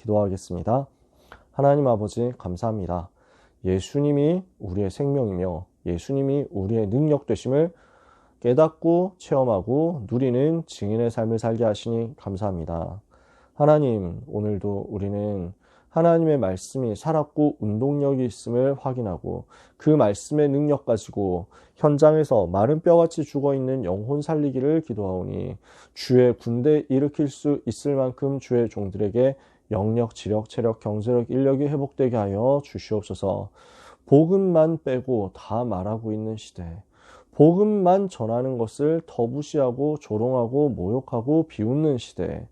기도하겠습니다. 하나님 아버지 감사합니다. 예수님이 우리의 생명이며 예수님이 우리의 능력 되심을 깨닫고 체험하고 누리는 증인의 삶을 살게 하시니 감사합니다. 하나님, 오늘도 우리는 하나님의 말씀이 살았고 운동력이 있음을 확인하고 그 말씀의 능력 가지고 현장에서 마른 뼈같이 죽어있는 영혼 살리기를 기도하오니 주의 군대 일으킬 수 있을 만큼 주의 종들에게 영력, 지력, 체력, 경제력, 인력이 회복되게 하여 주시옵소서. 복음만 빼고 다 말하고 있는 시대, 복음만 전하는 것을 터부시하고 조롱하고 모욕하고 비웃는 시대,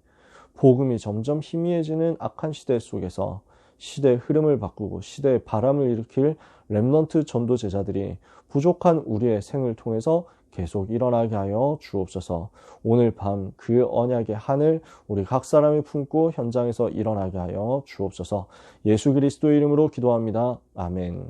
복음이 점점 희미해지는 악한 시대 속에서 시대의 흐름을 바꾸고 시대의 바람을 일으킬 렘넌트 전도 제자들이 부족한 우리의 생을 통해서 계속 일어나게 하여 주옵소서. 오늘 밤 그 언약의 하늘 우리 각 사람이 품고 현장에서 일어나게 하여 주옵소서. 예수 그리스도의 이름으로 기도합니다. 아멘.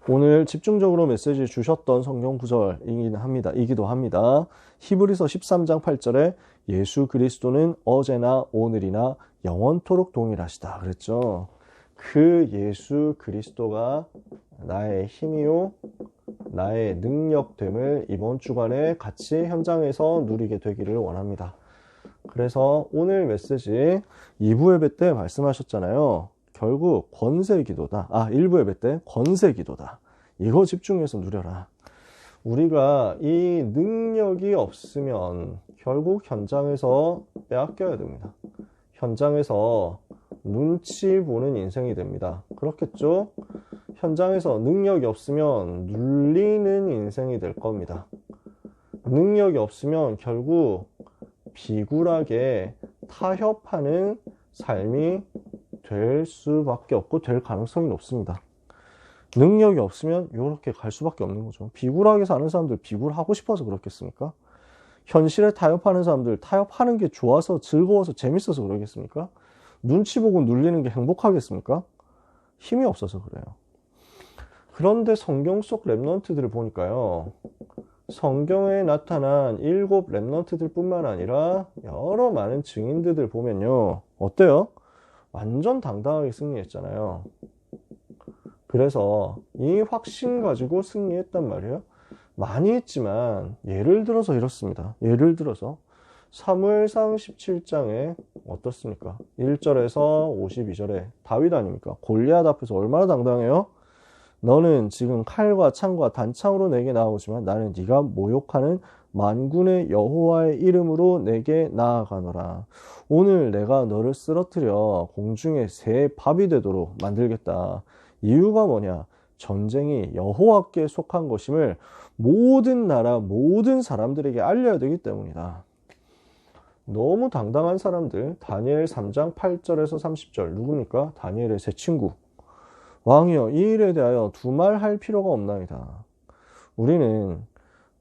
오늘 집중적으로 메시지 주셨던 성경 구절이기도 합니다. 히브리서 13장 8절에 예수 그리스도는 어제나 오늘이나 영원토록 동일하시다 그랬죠. 그 예수 그리스도가 나의 힘이요 나의 능력됨을 이번 주간에 같이 현장에서 누리게 되기를 원합니다. 그래서 오늘 메시지 2부 예배 때 말씀하셨잖아요. 결국 권세기도다. 1부 예배 때 권세기도다. 이거 집중해서 누려라. 우리가 이 능력이 없으면 결국 현장에서 빼앗겨야 됩니다. 현장에서 눈치 보는 인생이 됩니다. 그렇겠죠? 현장에서 능력이 없으면 눌리는 인생이 될 겁니다. 능력이 없으면 결국 비굴하게 타협하는 삶이 될 수밖에 없고 될 가능성이 높습니다. 능력이 없으면 이렇게 갈 수밖에 없는 거죠. 비굴하게 사는 사람들 비굴하고 싶어서 그렇겠습니까? 현실에 타협하는 사람들 타협하는 게 좋아서 즐거워서 재밌어서 그러겠습니까? 눈치 보고 눌리는 게 행복하겠습니까? 힘이 없어서 그래요. 그런데 성경 속 렘넌트들을 보니까요. 성경에 나타난 7 렘넌트들 뿐만 아니라 여러 많은 증인들을 보면요. 어때요? 완전 당당하게 승리했잖아요. 그래서 이 확신 가지고 승리했단 말이에요. 많이 했지만 예를 들어서 이렇습니다. 예를 들어서 사무엘상 17장에 어떻습니까? 1절에서 52절에 다윗 아닙니까? 골리앗 앞에서 얼마나 당당해요? 너는 지금 칼과 창과 단창으로 내게 나오지만 나는 네가 모욕하는 만군의 여호와의 이름으로 내게 나아가노라. 오늘 내가 너를 쓰러뜨려 공중에 새 밥이 되도록 만들겠다. 이유가 뭐냐? 전쟁이 여호와께 속한 것임을 모든 나라 모든 사람들에게 알려야 되기 때문이다. 너무 당당한 사람들. 다니엘 3장 8절에서 30절 누굽니까? 다니엘의 새 친구. 왕이여 이 일에 대하여 두말할 필요가 없나이다.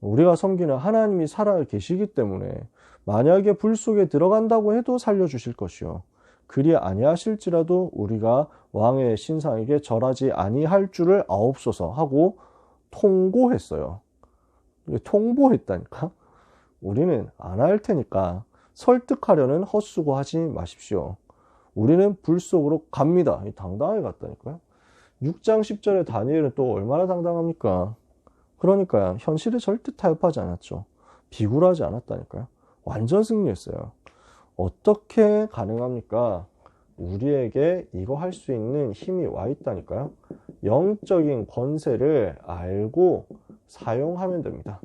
우리가 섬기는 하나님이 살아 계시기 때문에 만약에 불 속에 들어간다고 해도 살려주실 것이요 그리 아니하실지라도 우리가 왕의 신상에게 절하지 아니할 줄을 아옵소서 하고 통고했어요. 통보했다니까. 우리는 안 할 테니까 설득하려는 헛수고하지 마십시오. 우리는 불 속으로 갑니다. 당당하게 갔다니까요. 6장 10절에 다니엘은 또 얼마나 당당합니까? 그러니까 현실에 절대 타협하지 않았죠. 비굴하지 않았다니까요. 완전 승리했어요. 어떻게 가능합니까? 우리에게 이거 할 수 있는 힘이 와 있다니까요. 영적인 권세를 알고 사용하면 됩니다.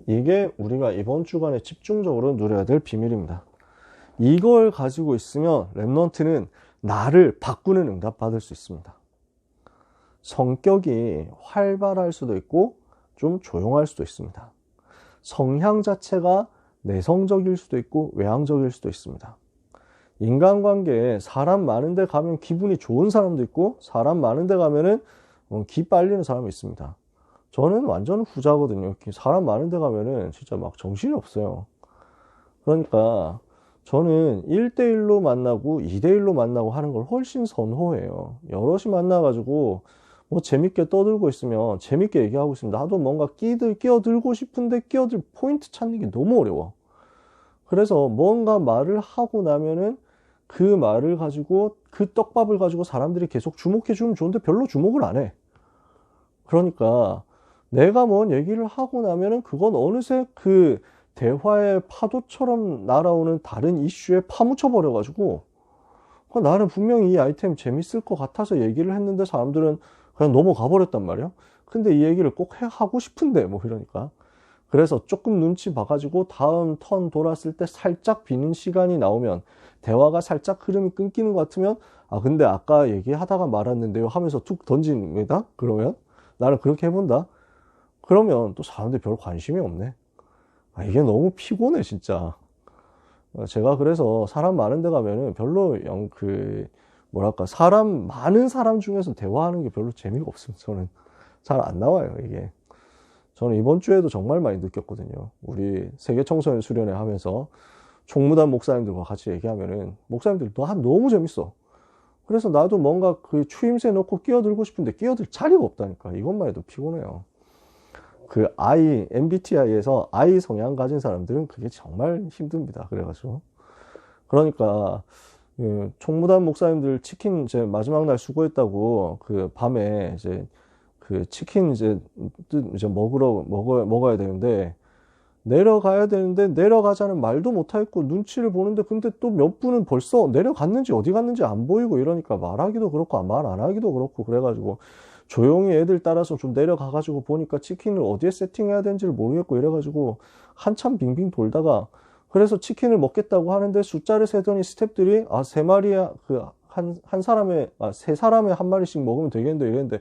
이게 우리가 이번 주간에 집중적으로 누려야 될 비밀입니다. 이걸 가지고 있으면 렘넌트는 나를 바꾸는 응답 받을 수 있습니다. 성격이 활발할 수도 있고 좀 조용할 수도 있습니다. 성향 자체가 내성적일 수도 있고 외향적일 수도 있습니다. 인간관계에 사람 많은 데 가면 기분이 좋은 사람도 있고 사람 많은 데 가면은 기 빨리는 사람이 있습니다. 저는 완전 후자거든요. 사람 많은 데 가면은 진짜 막 정신이 없어요. 그러니까 저는 1대1로 만나고 2대1로 만나고 하는 걸 훨씬 선호해요. 여럿이 만나가지고 뭐 재밌게 떠들고 있으면 재밌게 얘기하고 있으면 나도 뭔가 끼어들고 싶은데 끼어들 포인트 찾는 게 너무 어려워. 그래서 뭔가 말을 하고 나면은 그 말을 가지고 그 떡밥을 가지고 사람들이 계속 주목해 주면 좋은데 별로 주목을 안 해. 그러니까 내가 뭔 얘기를 하고 나면은 그건 어느새 그 대화의 파도처럼 날아오는 다른 이슈에 파묻혀 버려가지고 나는 분명히 이 아이템 재밌을 것 같아서 얘기를 했는데 사람들은 그냥 넘어가 버렸단 말이야. 근데 이 얘기를 꼭 하고 싶은데 뭐 이러니까. 그래서 조금 눈치 봐가지고 다음 턴 돌았을 때 살짝 비는 시간이 나오면 대화가 살짝 흐름이 끊기는 것 같으면 아 근데 아까 얘기하다가 말았는데요 하면서 툭 던집니다. 그러면 나는 그렇게 해본다. 그러면 또 사람들이 별 관심이 없네. 아, 이게 너무 피곤해 진짜. 제가 그래서 사람 많은 데 가면은 별로 뭐랄까 많은 사람 중에서 대화하는 게 별로 재미가 없습니다. 저는 잘 안 나와요 이게. 저는 이번 주에도 정말 많이 느꼈거든요. 우리 세계 청소년 수련회 하면서 총무단 목사님들과 같이 얘기하면은 목사님들이 너무 재밌어. 그래서 나도 뭔가 그 추임새 넣고 끼어들고 싶은데 끼어들 자리가 없다니까. 이것만 해도 피곤해요. MBTI에서 I 성향 가진 사람들은 그게 정말 힘듭니다. 그래가지고. 그러니까, 총무단 목사님들 치킨 이제 마지막 날 수고했다고 그 밤에 이제 그 치킨 이제 먹어야 되는데, 내려가야 되는데 내려가자는 말도 못하겠고 눈치를 보는데 근데 또 몇 분은 벌써 내려갔는지 어디 갔는지 안 보이고 이러니까 말하기도 그렇고 말 안 하기도 그렇고 그래가지고 조용히 애들 따라서 좀 내려가가지고 보니까 치킨을 어디에 세팅해야 되는지를 모르겠고 이래가지고 한참 빙빙 돌다가 그래서 치킨을 먹겠다고 하는데 숫자를 세더니 스태프들이 세 마리야 세 사람에 한 마리씩 먹으면 되겠는데 이랬는데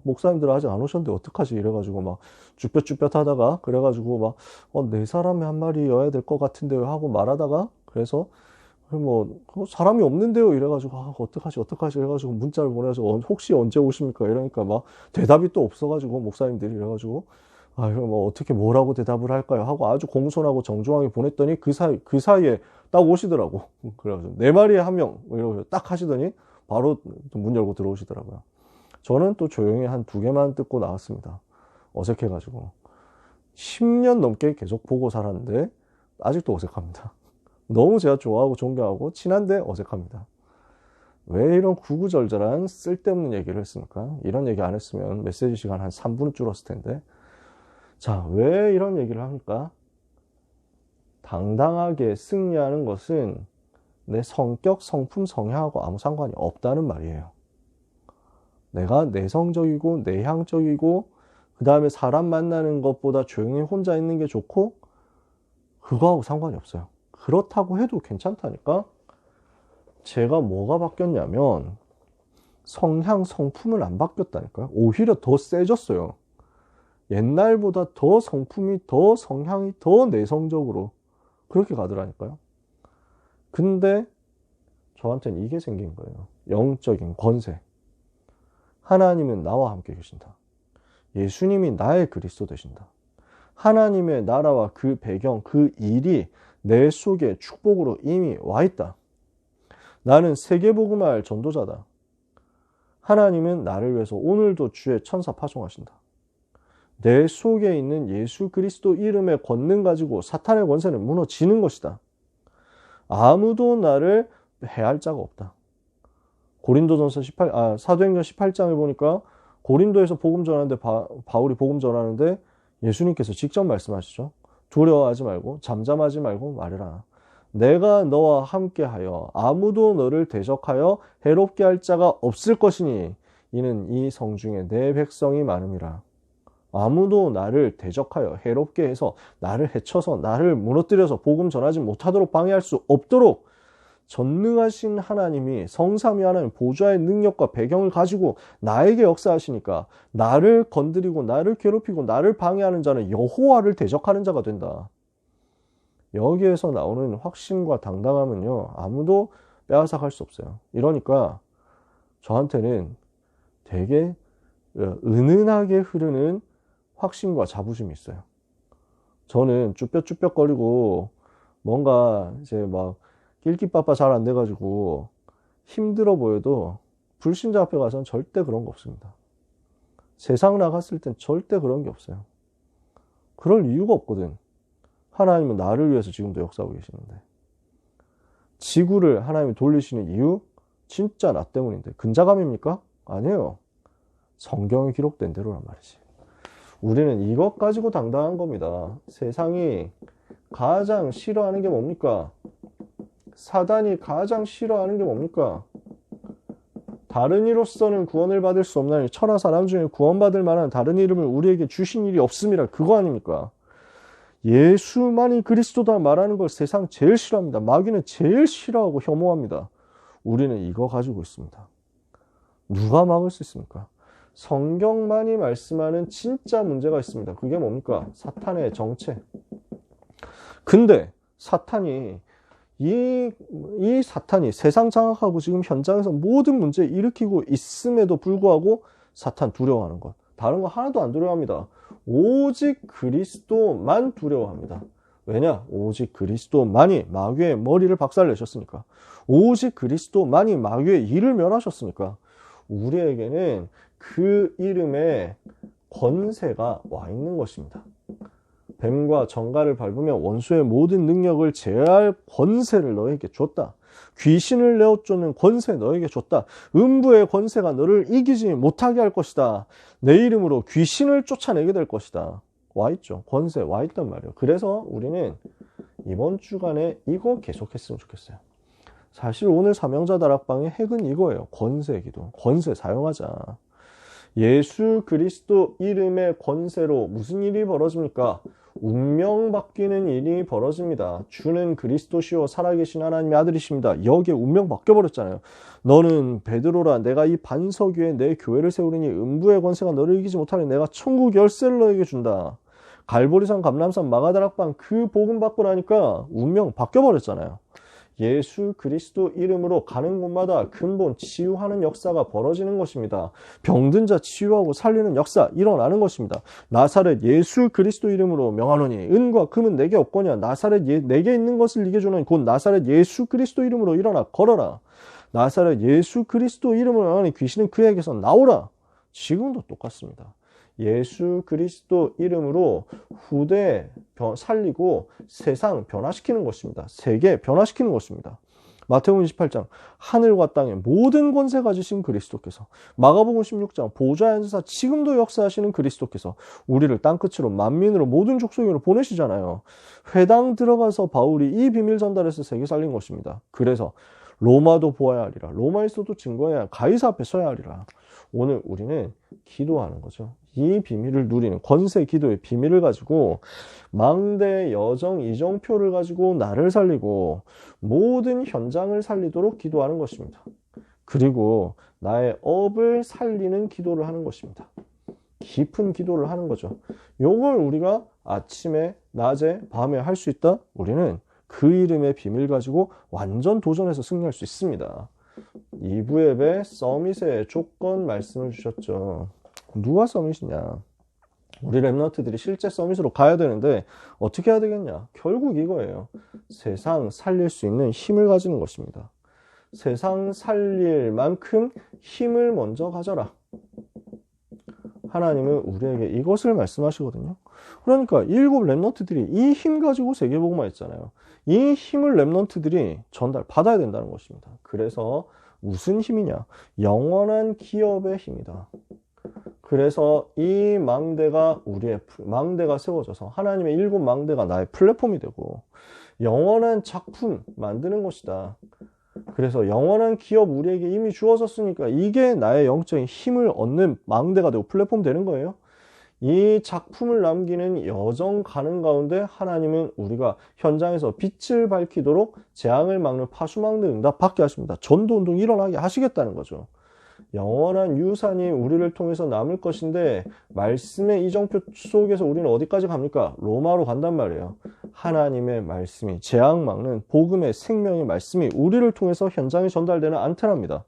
목사님들 아직 안 오셨는데 어떡하지 이래가지고 막 쭈뼛쭈뼛 하다가 그래가지고 막 네 사람에 한 마리여야 될 것 같은데요 하고 말하다가 그래서 사람이 없는데요 이래가지고 어떡하지 이래가지고 문자를 보내서 혹시 언제 오십니까 이러니까 막 대답이 또 없어가지고 목사님들이 이래가지고 이거 어떻게 뭐라고 대답을 할까요 하고 아주 공손하고 정중하게 보냈더니 그 사이에 딱 오시더라고. 그래가지고 네 마리에 한 명 이러고 딱 하시더니 바로 문 열고 들어오시더라고요. 저는 또 조용히 한 2개만 뜯고 나왔습니다. 어색해가지고 10년 넘게 계속 보고 살았는데 아직도 어색합니다. 너무 제가 좋아하고 존경하고 친한데 어색합니다. 왜 이런 구구절절한 쓸데없는 얘기를 했습니까? 이런 얘기 안 했으면 메시지 시간 한 3분 줄었을 텐데. 자, 왜 이런 얘기를 합니까? 당당하게 승리하는 것은 내 성격, 성품, 성향하고 아무 상관이 없다는 말이에요. 내가 내성적이고 내향적이고 그 다음에 사람 만나는 것보다 조용히 혼자 있는 게 좋고 그거하고 상관이 없어요. 그렇다고 해도 괜찮다니까. 제가 뭐가 바뀌었냐면 성향, 성품은 안 바뀌었다니까요. 오히려 더 세졌어요. 옛날보다 더 성품이 더 성향이 더 내성적으로 그렇게 가더라니까요. 근데 저한테는 이게 생긴 거예요. 영적인 권세. 하나님은 나와 함께 계신다. 예수님이 나의 그리스도 되신다. 하나님의 나라와 그 배경, 그 일이 내 속에 축복으로 이미 와 있다. 나는 세계복음화할 전도자다. 하나님은 나를 위해서 오늘도 주의 천사 파송하신다. 내 속에 있는 예수 그리스도 이름의 권능 가지고 사탄의 권세는 무너지는 것이다. 아무도 나를 해할 자가 없다. 사도행전 18장에 보니까 고린도에서 복음 전하는데 바울이 복음 전하는데 예수님께서 직접 말씀하시죠. 두려워하지 말고 잠잠하지 말고 말해라. 내가 너와 함께하여 아무도 너를 대적하여 해롭게 할 자가 없을 것이니 이는 이 성중에 내 백성이 많음이라. 아무도 나를 대적하여 해롭게 해서 나를 해쳐서 나를 무너뜨려서 복음 전하지 못하도록 방해할 수 없도록 전능하신 하나님이 성삼위 하나님 보좌의 능력과 배경을 가지고 나에게 역사하시니까 나를 건드리고 나를 괴롭히고 나를 방해하는 자는 여호와를 대적하는 자가 된다. 여기에서 나오는 확신과 당당함은요, 아무도 빼앗아갈 수 없어요. 이러니까 저한테는 되게 은은하게 흐르는 확신과 자부심이 있어요. 저는 쭈뼛쭈뼛거리고 뭔가 이제 막 낄끼빠빠 잘 안 돼가지고 힘들어 보여도 불신자 앞에 가서는 절대 그런 거 없습니다. 세상 나갔을 땐 절대 그런 게 없어요. 그럴 이유가 없거든. 하나님은 나를 위해서 지금도 역사하고 계시는데. 지구를 하나님이 돌리시는 이유? 진짜 나 때문인데. 근자감입니까? 아니에요. 성경에 기록된 대로란 말이지. 우리는 이것 가지고 당당한 겁니다. 세상이 가장 싫어하는 게 뭡니까? 사단이 가장 싫어하는 게 뭡니까? 다른 이로서는 구원을 받을 수 없나니 천하 사람 중에 구원받을 만한 다른 이름을 우리에게 주신 일이 없음이라. 그거 아닙니까? 예수만이 그리스도다 말하는 걸 세상 제일 싫어합니다. 마귀는 제일 싫어하고 혐오합니다. 우리는 이거 가지고 있습니다. 누가 막을 수 있습니까? 성경만이 말씀하는 진짜 문제가 있습니다. 그게 뭡니까? 사탄의 정체. 근데 사탄이 이 사탄이 세상 장악하고 지금 현장에서 모든 문제 일으키고 있음에도 불구하고 사탄 두려워하는 것. 다른 거 하나도 안 두려워합니다. 오직 그리스도만 두려워합니다. 왜냐? 오직 그리스도만이 마귀의 머리를 박살내셨으니까. 오직 그리스도만이 마귀의 일을 멸하셨으니까. 우리에게는 그 이름의 권세가 와 있는 것입니다. 뱀과 정갈을 밟으며 원수의 모든 능력을 제어할 권세를 너에게 줬다. 귀신을 내어쫓는 권세 너에게 줬다. 음부의 권세가 너를 이기지 못하게 할 것이다. 내 이름으로 귀신을 쫓아내게 될 것이다. 와 있죠. 권세 와 있단 말이에요. 그래서 우리는 이번 주간에 이거 계속했으면 좋겠어요. 사실 오늘 사명자 다락방의 핵은 이거예요. 권세 기도. 권세 사용하자. 예수 그리스도 이름의 권세로 무슨 일이 벌어집니까? 운명 바뀌는 일이 벌어집니다. 주는 그리스도시요 살아계신 하나님의 아들이십니다. 여기에 운명 바뀌어버렸잖아요. 너는 베드로라. 내가 이 반석 위에 내 교회를 세우리니 음부의 권세가 너를 이기지 못하니 내가 천국 열쇠를 너에게 준다. 갈보리산, 감람산, 마가다락방 그 복음 받고 나니까 운명 바뀌어버렸잖아요. 예수 그리스도 이름으로 가는 곳마다 근본 치유하는 역사가 벌어지는 것입니다. 병든 자 치유하고 살리는 역사 일어나는 것입니다. 나사렛 예수 그리스도 이름으로 명하노니 은과 금은 내게 없거니와 나사렛 내게 있는 것을 이게 주는 곧 나사렛 예수 그리스도 이름으로 일어나 걸어라. 나사렛 예수 그리스도 이름으로 명하니 귀신은 그에게서 나오라. 지금도 똑같습니다. 예수 그리스도 이름으로 후대 살리고 세상 변화시키는 것입니다. 세계 변화시키는 것입니다. 마태복음 28장 하늘과 땅의 모든 권세 가지신 그리스도께서, 마가복음 16장 보좌에 앉으사 지금도 역사하시는 그리스도께서 우리를 땅끝으로 만민으로 모든 족속으로 보내시잖아요. 회당 들어가서 바울이 이 비밀 전달해서 세계 살린 것입니다. 그래서 로마도 보아야 하리라. 로마에서도 증거해야 가이사 앞에 서야 하리라. 오늘 우리는 기도하는 거죠. 이 비밀을 누리는 권세 기도의 비밀을 가지고 망대 여정 이정표를 가지고 나를 살리고 모든 현장을 살리도록 기도하는 것입니다. 그리고 나의 업을 살리는 기도를 하는 것입니다. 깊은 기도를 하는 거죠. 요걸 우리가 아침에, 낮에, 밤에 할 수 있다? 우리는 그 이름의 비밀 가지고 완전 도전해서 승리할 수 있습니다. 2부 예배 서밋의 조건 말씀을 주셨죠. 누가 서밋이냐? 우리 랩런트들이 실제 서밋으로 가야 되는데 어떻게 해야 되겠냐? 결국 이거예요. 세상 살릴 수 있는 힘을 가지는 것입니다. 세상 살릴 만큼 힘을 먼저 가져라. 하나님은 우리에게 이것을 말씀하시거든요. 그러니까 7 랩런트들이 이 힘 가지고 세계복음화 했잖아요. 이 힘을 랩런트들이 전달 받아야 된다는 것입니다. 그래서 무슨 힘이냐? 영원한 기업의 힘이다. 그래서 이 망대가 우리의 망대가 세워져서 하나님의 7 망대가 나의 플랫폼이 되고 영원한 작품 만드는 것이다. 그래서 영원한 기업 우리에게 이미 주어졌으니까 이게 나의 영적인 힘을 얻는 망대가 되고 플랫폼 되는 거예요. 이 작품을 남기는 여정 가는 가운데 하나님은 우리가 현장에서 빛을 밝히도록 재앙을 막는 파수망대 응답 받게 하십니다. 전도운동 일어나게 하시겠다는 거죠. 영원한 유산이 우리를 통해서 남을 것인데 말씀의 이정표 속에서 우리는 어디까지 갑니까? 로마로 간단 말이에요. 하나님의 말씀이 재앙 막는 복음의 생명의 말씀이 우리를 통해서 현장에 전달되는 안테나입니다.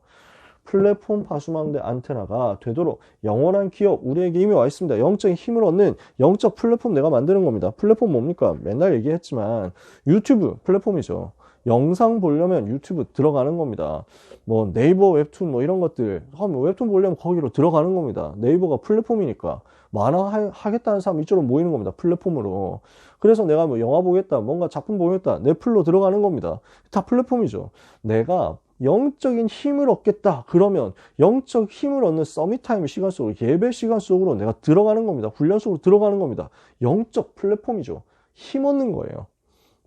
플랫폼 파수망대 안테나가 되도록 영원한 기업 우리에게 이미 와 있습니다. 영적인 힘을 얻는 영적 플랫폼 내가 만드는 겁니다. 플랫폼 뭡니까? 맨날 얘기했지만 유튜브 플랫폼이죠. 영상 보려면 유튜브 들어가는 겁니다. 뭐 네이버 웹툰 뭐 이런 것들 웹툰 보려면 거기로 들어가는 겁니다. 네이버가 플랫폼이니까 만화 하겠다는 사람이 이쪽으로 모이는 겁니다. 플랫폼으로. 그래서 내가 뭐 영화 보겠다, 뭔가 작품 보겠다, 넷플로 들어가는 겁니다. 다 플랫폼이죠. 내가 영적인 힘을 얻겠다. 그러면 영적 힘을 얻는 서밋타임 시간 속으로, 예배 시간 속으로 내가 들어가는 겁니다. 훈련 속으로 들어가는 겁니다. 영적 플랫폼이죠. 힘 얻는 거예요.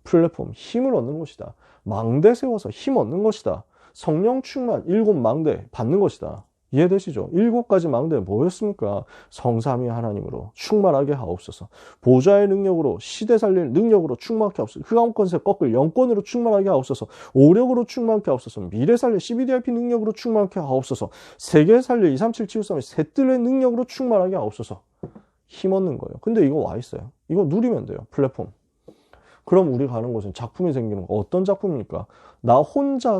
플랫폼, 힘을 얻는 것이다. 망대 세워서 힘 얻는 것이다. 성령 충만 7망대 받는 것이다. 이해되시죠? 7가지 망대는 뭐였습니까? 성삼위 하나님으로 충만하게 하옵소서. 보좌의 능력으로, 시대 살릴 능력으로 충만하게 하옵소서. 흑암 권세 꺾을 영권으로 충만하게 하옵소서. 오력으로 충만하게 하옵소서. 미래 살릴 CBDIP 능력으로 충만하게 하옵소서. 세계 살릴 23773의 새뜰의 능력으로 충만하게 하옵소서. 힘 얻는 거예요. 근데 이거 와 있어요. 이거 누리면 돼요. 플랫폼. 그럼 우리 가는 곳은 작품이 생기는 거. 어떤 작품입니까? 나 혼자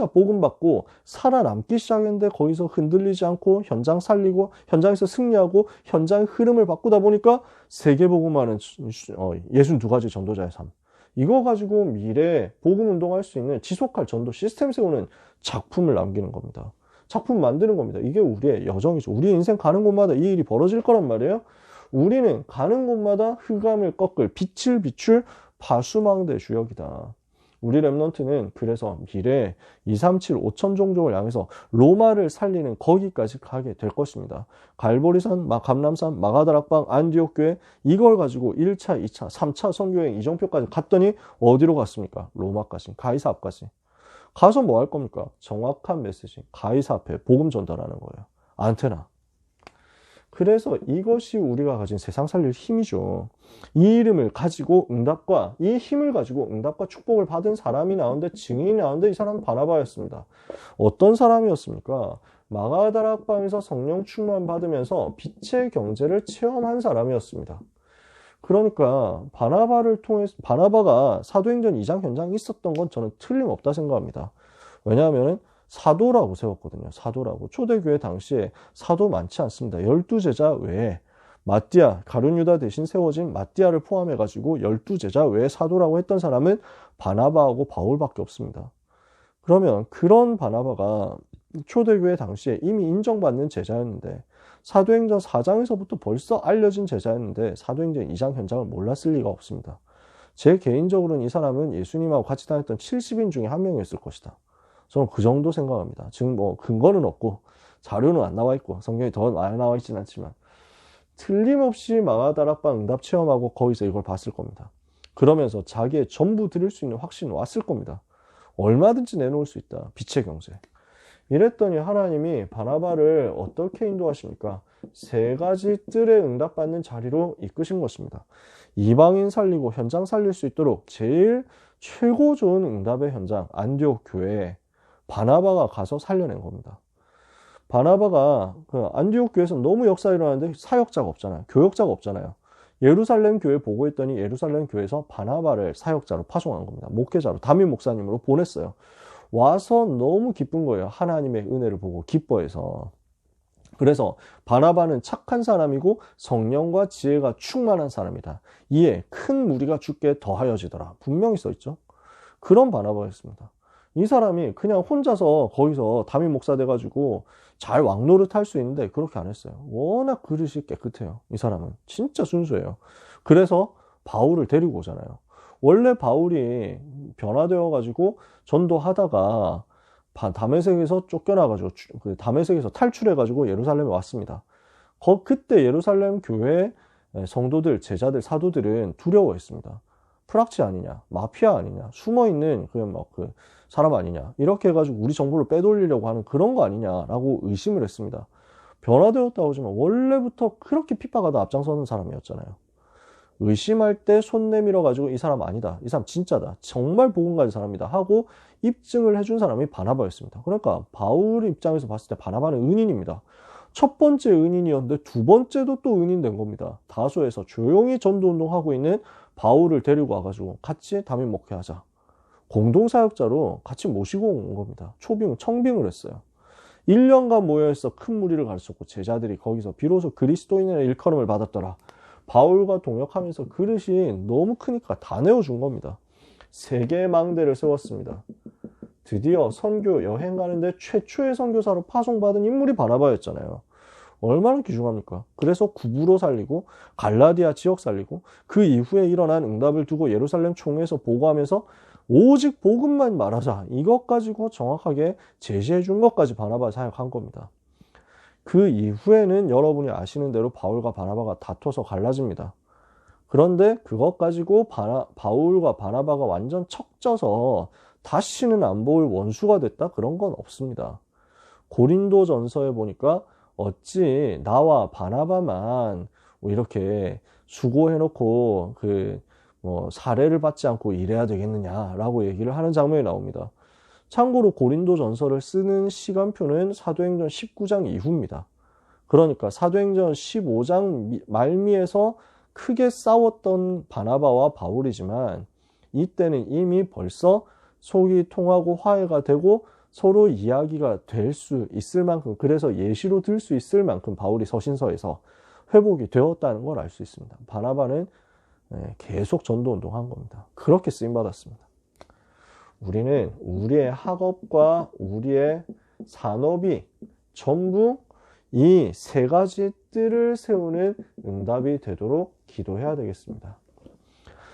복음 받고 살아남기 시작했는데 거기서 흔들리지 않고 현장 살리고 현장에서 승리하고 현장의 흐름을 바꾸다 보니까 세계복음화는 62가지 전도자의 삶. 이거 가지고 미래에 복음 운동할 수 있는 지속할 전도 시스템 세우는 작품을 남기는 겁니다. 작품 만드는 겁니다. 이게 우리의 여정이죠. 우리 인생 가는 곳마다 이 일이 벌어질 거란 말이에요. 우리는 가는 곳마다 흑암을 꺾을 빛을 비출 파수망대 주역이다. 우리 렘넌트는 그래서 미래에 237 5천 종족을 향해서 로마를 살리는 거기까지 가게 될 것입니다. 갈보리산, 감람산, 마가다락방, 안디옥 교회 이걸 가지고 1차, 2차, 3차 선교여행 이정표까지 갔더니 어디로 갔습니까? 로마까지, 가이사 앞까지. 가서 뭐 할 겁니까? 정확한 메시지, 가이사 앞에 복음 전달하는 거예요. 안테나. 그래서 이것이 우리가 가진 세상 살릴 힘이죠. 이 이름을 가지고 응답과 이 힘을 가지고 응답과 축복을 받은 사람이 나오는데 증인이 나오는데 이 사람은 바나바였습니다. 어떤 사람이었습니까? 마가다락방에서 성령 충만 받으면서 빛의 경제를 체험한 사람이었습니다. 그러니까 바나바가 사도행전 2장 현장에 있었던 건 저는 틀림없다 생각합니다. 왜냐하면 사도라고 세웠거든요. 사도라고. 초대교회 당시에 사도 많지 않습니다. 12제자 외에 마띠아, 가룟유다 대신 세워진 마띠아를 포함해가지고 12제자 외에 사도라고 했던 사람은 바나바하고 바울밖에 없습니다. 그러면 그런 바나바가 초대교회 당시에 이미 인정받는 제자였는데 사도행전 4장에서부터 벌써 알려진 제자였는데 사도행전 2장 현장을 몰랐을 리가 없습니다. 제 개인적으로는 이 사람은 예수님하고 같이 다녔던 70인 중에 한 명이었을 것이다. 저는 그 정도 생각합니다. 지금 뭐 근거는 없고 자료는 안 나와 있고 성경에 더 많이 나와 있지는 않지만 틀림없이 마가다락방 응답 체험하고 거기서 이걸 봤을 겁니다. 그러면서 자기의 전부 드릴 수 있는 확신이 왔을 겁니다. 얼마든지 내놓을 수 있다. 빛의 경제. 이랬더니 하나님이 바나바를 어떻게 인도하십니까? 3가지 뜰에 응답받는 자리로 이끄신 것입니다. 이방인 살리고 현장 살릴 수 있도록 제일 최고 좋은 응답의 현장 안디옥 교회에 바나바가 가서 살려낸 겁니다. 바나바가 안디옥 교회에서 너무 역사 일어나는데 사역자가 없잖아요. 교역자가 없잖아요. 예루살렘 교회 보고 있더니 예루살렘 교회에서 바나바를 사역자로 파송한 겁니다. 목회자로 담임 목사님으로 보냈어요. 와서 너무 기쁜 거예요. 하나님의 은혜를 보고 기뻐해서. 그래서 바나바는 착한 사람이고 성령과 지혜가 충만한 사람이다. 이에 큰 무리가 주께 더하여지더라. 분명히 써있죠. 그런 바나바였습니다. 이 사람이 그냥 혼자서 거기서 담임 목사 돼가지고 잘 왕노릇 할 수 있는데 그렇게 안 했어요. 워낙 그릇이 깨끗해요. 이 사람은 진짜 순수해요. 그래서 바울을 데리고 오잖아요. 원래 바울이 변화되어가지고 전도하다가 다메섹에서 쫓겨나가지고 다메섹에서 탈출해가지고 예루살렘에 왔습니다. 그때 예루살렘 교회 성도들, 제자들, 사도들은 두려워했습니다. 프락치 아니냐, 마피아 아니냐, 숨어있는 그냥 그 사람 아니냐, 이렇게 해가지고 우리 정보를 빼돌리려고 하는 그런 거 아니냐라고 의심을 했습니다. 변화되었다고 하지만 원래부터 그렇게 핍박하다 앞장서는 사람이었잖아요. 의심할 때 손 내밀어 가지고 이 사람 아니다, 이 사람 진짜다, 정말 복음 가진 사람이다 하고 입증을 해준 사람이 바나바였습니다. 그러니까 바울 입장에서 봤을 때 바나바는 은인입니다. 첫 번째 은인이었는데 두 번째도 또 은인 된 겁니다. 다소에서 조용히 전도운동하고 있는 바울을 데리고 와가지고 같이 담임 목회하자, 공동사역자로 같이 모시고 온 겁니다. 청빙을 했어요. 1년간 모여있어 큰 무리를 가르쳤고 제자들이 거기서 비로소 그리스도인의 일컬음을 받았더라. 바울과 동역하면서 그릇이 너무 크니까 다 내어준 겁니다. 3개의 망대를 세웠습니다. 드디어 선교 여행 가는데 최초의 선교사로 파송받은 인물이 바나바였잖아요. 얼마나 귀중합니까? 그래서 구부로 살리고 갈라디아 지역 살리고 그 이후에 일어난 응답을 두고 예루살렘 총회에서 보고하면서 오직 복음만 말하자. 이것 가지고 정확하게 제시해 준 것까지 바나바 사역한 겁니다. 그 이후에는 여러분이 아시는 대로 바울과 바나바가 다퉈서 갈라집니다. 그런데 그것 가지고 바울과 바나바가 완전 척져서 다시는 안 볼 원수가 됐다? 그런 건 없습니다. 고린도 전서에 보니까 어찌 나와 바나바만 이렇게 수고해놓고 사례를 받지 않고 일해야 되겠느냐라고 얘기를 하는 장면이 나옵니다. 참고로 고린도 전서를 쓰는 시간표는 사도행전 19장 이후입니다. 그러니까 사도행전 15장 말미에서 크게 싸웠던 바나바와 바울이지만 이때는 이미 벌써 속이 통하고 화해가 되고 서로 이야기가 될 수 있을 만큼, 그래서 예시로 들 수 있을 만큼 바울이 서신서에서 회복이 되었다는 걸 알 수 있습니다. 바나바는 계속 전도운동한 겁니다. 그렇게 쓰임받았습니다. 우리는 우리의 학업과 우리의 산업이 전부 이 세 가지 뜰을 세우는 응답이 되도록 기도해야 되겠습니다.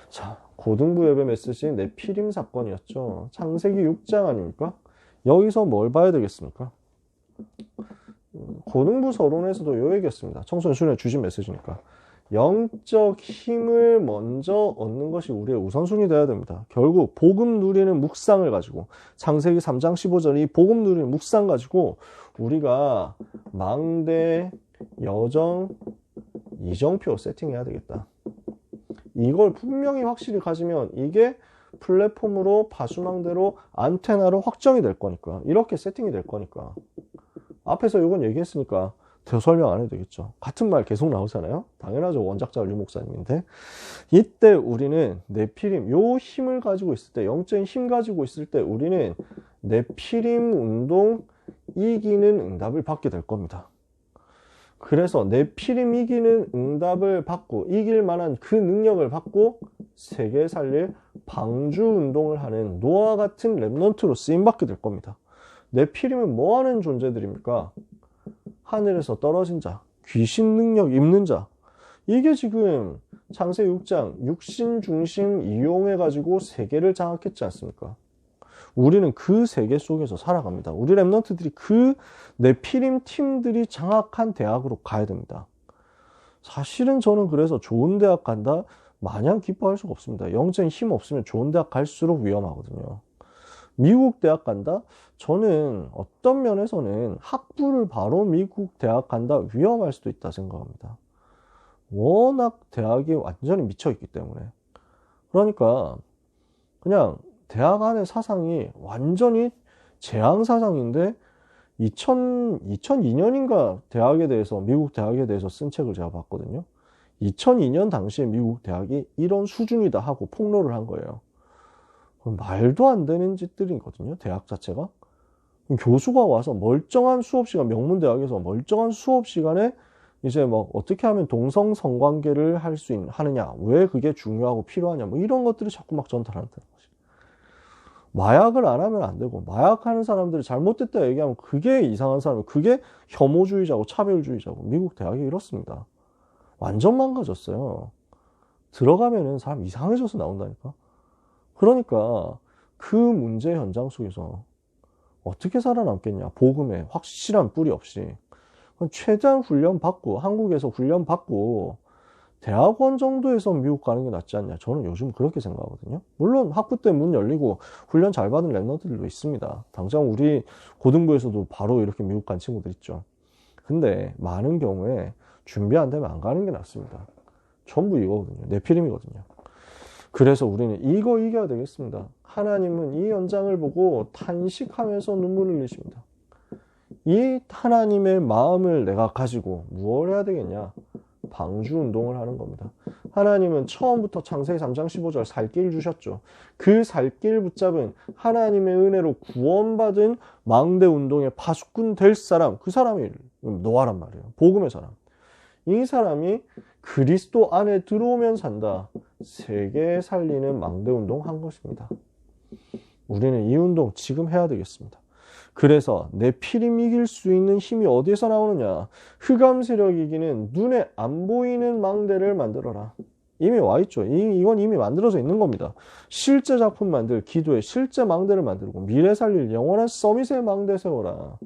자, 고등부 예배 메시지 네피림 사건이었죠. 창세기 6장 아닙니까? 여기서 뭘 봐야 되겠습니까? 고등부 서론에서도 요 얘기였습니다. 청소년 수련회 주신 메시지니까. 영적 힘을 먼저 얻는 것이 우리의 우선순위 되어야 됩니다. 결국 복음 누리는 묵상을 가지고 창세기 3장 15절 이 복음 누리는 묵상 가지고 우리가 망대, 여정, 이정표 세팅해야 되겠다. 이걸 분명히 확실히 가지면 이게 플랫폼으로 파수망대로 안테나로 확정이 될 거니까, 이렇게 세팅이 될 거니까. 앞에서 이건 얘기했으니까 더 설명 안 해도 되겠죠. 같은 말 계속 나오잖아요. 당연하죠. 원작자가 류 목사님인데. 이때 우리는 네피림, 요 힘을 가지고 있을 때, 영적인 힘 가지고 있을 때 우리는 네피림 운동 이기는 응답을 받게 될 겁니다. 그래서 네피림 이기는 응답을 받고 이길 만한 그 능력을 받고 세계 살릴 방주 운동을 하는 노아 같은 렘넌트로 쓰임받게 될 겁니다. 네피림은 뭐하는 존재들입니까? 하늘에서 떨어진 자, 귀신 능력 입는 자. 이게 지금 창세기 6장 육신 중심 이용해가지고 세계를 장악했지 않습니까? 우리는 그 세계 속에서 살아갑니다. 우리 렘넌트들이 그 네피림 팀들이 장악한 대학으로 가야 됩니다. 사실은 저는 그래서 좋은 대학 간다 마냥 기뻐할 수가 없습니다. 영적인 힘 없으면 좋은 대학 갈수록 위험하거든요. 미국 대학 간다? 저는 어떤 면에서는 학부를 바로 미국 대학 간다 위험할 수도 있다 생각합니다. 워낙 대학이 완전히 미쳐있기 때문에. 그러니까 그냥 대학 안의 사상이 완전히 재앙사상인데 2002년인가 대학에 대해서, 미국 대학에 대해서 쓴 책을 제가 봤거든요. 2002년 당시에 미국 대학이 이런 수준이다 하고 폭로를 한 거예요. 말도 안 되는 짓들이거든요, 대학 자체가. 교수가 와서 멀쩡한 수업시간, 명문대학에서 멀쩡한 수업시간에 이제 뭐 어떻게 하면 동성 성관계를 하느냐, 왜 그게 중요하고 필요하냐, 뭐 이런 것들을 자꾸 막 전달한다는 거지. 마약을 안 하면 안 되고, 마약하는 사람들이 잘못됐다 얘기하면 그게 이상한 사람이고, 그게 혐오주의자고 차별주의자고. 미국 대학이 이렇습니다. 완전 망가졌어요. 들어가면은 사람 이상해져서 나온다니까. 그러니까 그 문제 현장 속에서 어떻게 살아남겠냐. 복음에 확실한 뿌리 없이. 최대한 훈련받고, 한국에서 훈련받고 대학원 정도에서 미국 가는 게 낫지 않냐. 저는 요즘 그렇게 생각하거든요. 물론 학부 때 문 열리고 훈련 잘 받은 랩런트들도 있습니다. 당장 우리 고등부에서도 바로 이렇게 미국 간 친구들 있죠. 근데 많은 경우에 준비 안 되면 안 가는 게 낫습니다. 전부 이거거든요. 네피림이거든요. 그래서 우리는 이거 이겨야 되겠습니다. 하나님은 이 연장을 보고 탄식하면서 눈물을 흘리십니다. 이 하나님의 마음을 내가 가지고 무엇을 해야 되겠냐? 방주 운동을 하는 겁니다. 하나님은 처음부터 창세기 3장 15절 살길 주셨죠. 그 살길 붙잡은 하나님의 은혜로 구원받은 망대 운동의 파수꾼 될 사람, 그 사람이 노아란 말이에요. 복음의 사람. 이 사람이 그리스도 안에 들어오면 산다. 세계 살리는 망대 운동 한 것입니다. 우리는 이 운동 지금 해야 되겠습니다. 그래서 네피림 이길 수 있는 힘이 어디에서 나오느냐? 흑암 세력 이기는 눈에 안 보이는 망대를 만들어라. 이미 와 있죠. 이건 이미 만들어져 있는 겁니다. 실제 작품 만들, 기도의 실제 망대를 만들고 미래 살릴 영원한 서밋의 망대 세워라.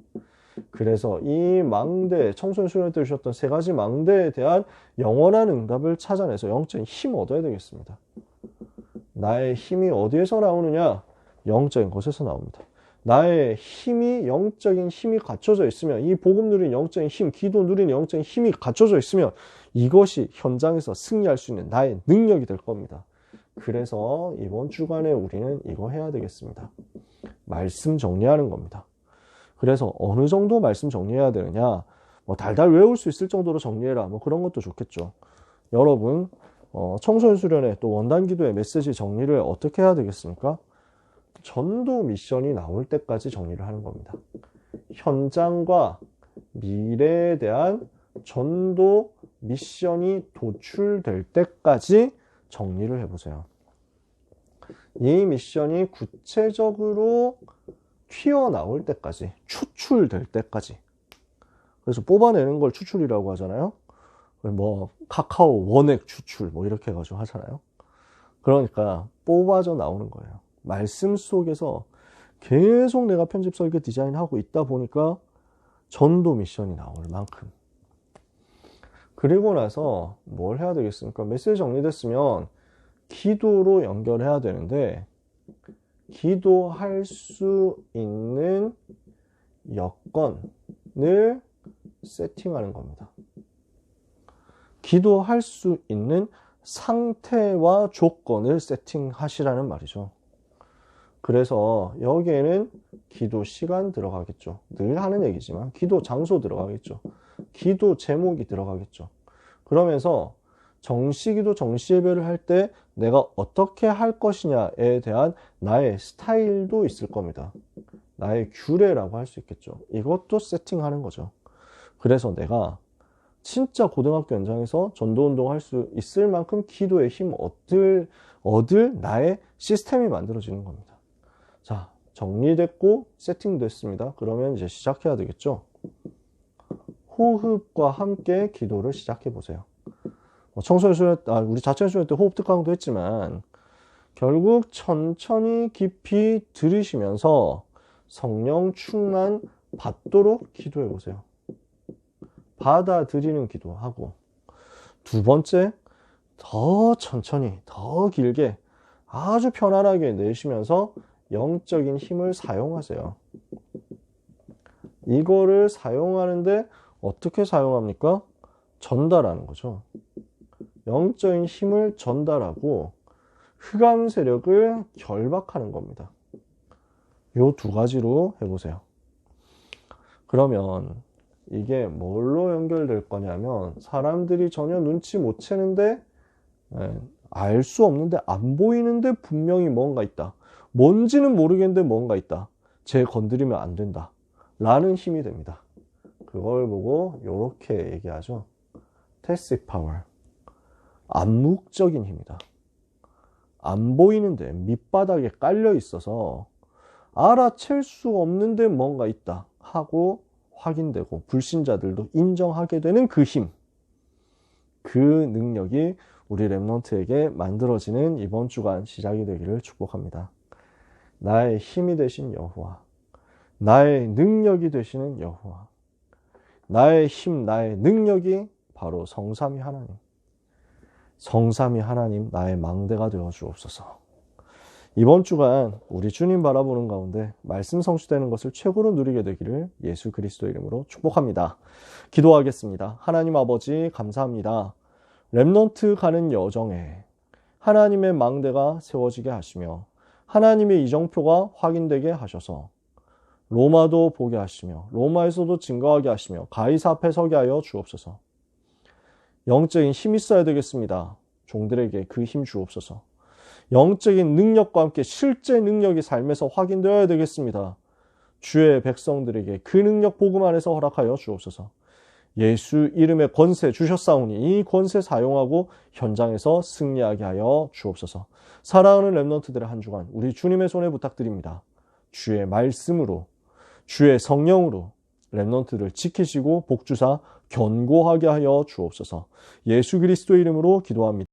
그래서 이 망대, 청소년 수련 때 주셨던 세 가지 망대에 대한 영원한 응답을 찾아내서 영적인 힘을 얻어야 되겠습니다. 나의 힘이 어디에서 나오느냐? 영적인 것에서 나옵니다. 나의 힘이, 영적인 힘이 갖춰져 있으면, 이 복음 누린 영적인 힘, 기도 누린 영적인 힘이 갖춰져 있으면 이것이 현장에서 승리할 수 있는 나의 능력이 될 겁니다. 그래서 이번 주간에 우리는 이거 해야 되겠습니다. 말씀 정리하는 겁니다. 그래서 어느 정도 말씀 정리해야 되느냐? 뭐 달달 외울 수 있을 정도로 정리해라. 뭐 그런 것도 좋겠죠. 여러분, 청소년 수련회 또 원단 기도의 메시지 정리를 어떻게 해야 되겠습니까? 전도 미션이 나올 때까지 정리를 하는 겁니다. 현장과 미래에 대한 전도 미션이 도출될 때까지 정리를 해보세요. 이 미션이 구체적으로 튀어나올 때까지, 추출될 때까지. 그래서 뽑아내는 걸 추출이라고 하잖아요. 뭐 카카오 원액 추출 뭐 이렇게 해가지고 하잖아요. 그러니까 뽑아져 나오는 거예요. 말씀 속에서 계속 내가 편집 설계 디자인하고 있다 보니까 전도 미션이 나올 만큼. 그리고 나서 뭘 해야 되겠습니까? 메시지 정리됐으면 기도로 연결해야 되는데, 기도할 수 있는 여건을 세팅하는 겁니다. 기도할 수 있는 상태와 조건을 세팅하시라는 말이죠. 그래서 여기에는 기도 시간 들어가겠죠. 늘 하는 얘기지만 기도 장소 들어가겠죠. 기도 제목이 들어가겠죠. 그러면서 정시기도 정시예배를 할 때 내가 어떻게 할 것이냐에 대한 나의 스타일도 있을 겁니다. 나의 규례라고 할 수 있겠죠. 이것도 세팅하는 거죠. 그래서 내가 진짜 고등학교 현장에서 전도운동 할 수 있을 만큼 기도의 힘 얻을 나의 시스템이 만들어지는 겁니다. 자, 정리됐고 세팅됐습니다. 그러면 이제 시작해야 되겠죠. 호흡과 함께 기도를 시작해 보세요. 청소년 수련, 우리 자체 수련 때 호흡 특강도 했지만 결국 천천히 깊이 들이쉬면서 성령 충만 받도록 기도해 보세요. 받아들이는 기도하고, 두 번째, 더 천천히, 더 길게, 아주 편안하게 내쉬면서 영적인 힘을 사용하세요. 이거를 사용하는데 어떻게 사용합니까? 전달하는 거죠. 영적인 힘을 전달하고 흑암 세력을 결박하는 겁니다. 요 두 가지로 해보세요. 그러면 이게 뭘로 연결될 거냐면, 사람들이 전혀 눈치 못 채는데, 알 수 없는데, 안 보이는데 분명히 뭔가 있다. 뭔지는 모르겠는데 뭔가 있다. 쟤 건드리면 안 된다. 라는 힘이 됩니다. 그걸 보고 이렇게 얘기하죠. 테시브 파워. 암묵적인 힘이다. 안 보이는데 밑바닥에 깔려 있어서 알아챌 수 없는데 뭔가 있다 하고 확인되고 불신자들도 인정하게 되는 그 힘, 그 능력이 우리 렘넌트에게 만들어지는 이번 주간 시작이 되기를 축복합니다. 나의 힘이 되신 여호와, 나의 능력이 되시는 여호와, 나의 힘, 나의 능력이 바로 성삼위 하나님, 성삼위 하나님 나의 망대가 되어 주옵소서. 이번 주간 우리 주님 바라보는 가운데 말씀 성취되는 것을 최고로 누리게 되기를 예수 그리스도 이름으로 축복합니다. 기도하겠습니다. 하나님 아버지 감사합니다. 렘넌트 가는 여정에 하나님의 망대가 세워지게 하시며 하나님의 이정표가 확인되게 하셔서 로마도 보게 하시며 로마에서도 증거하게 하시며 가이사 앞에 서게 하여 주옵소서. 영적인 힘이 있어야 되겠습니다. 종들에게 그 힘 주옵소서. 영적인 능력과 함께 실제 능력이 삶에서 확인되어야 되겠습니다. 주의 백성들에게 그 능력 복음 안에서 허락하여 주옵소서. 예수 이름의 권세 주셨사오니 이 권세 사용하고 현장에서 승리하게 하여 주옵소서. 사랑하는 렘넌트들의 한 주간 우리 주님의 손에 부탁드립니다. 주의 말씀으로, 주의 성령으로 렘넌트를 지키시고 복주사 견고하게 하여 주옵소서. 예수 그리스도의 이름으로 기도합니다.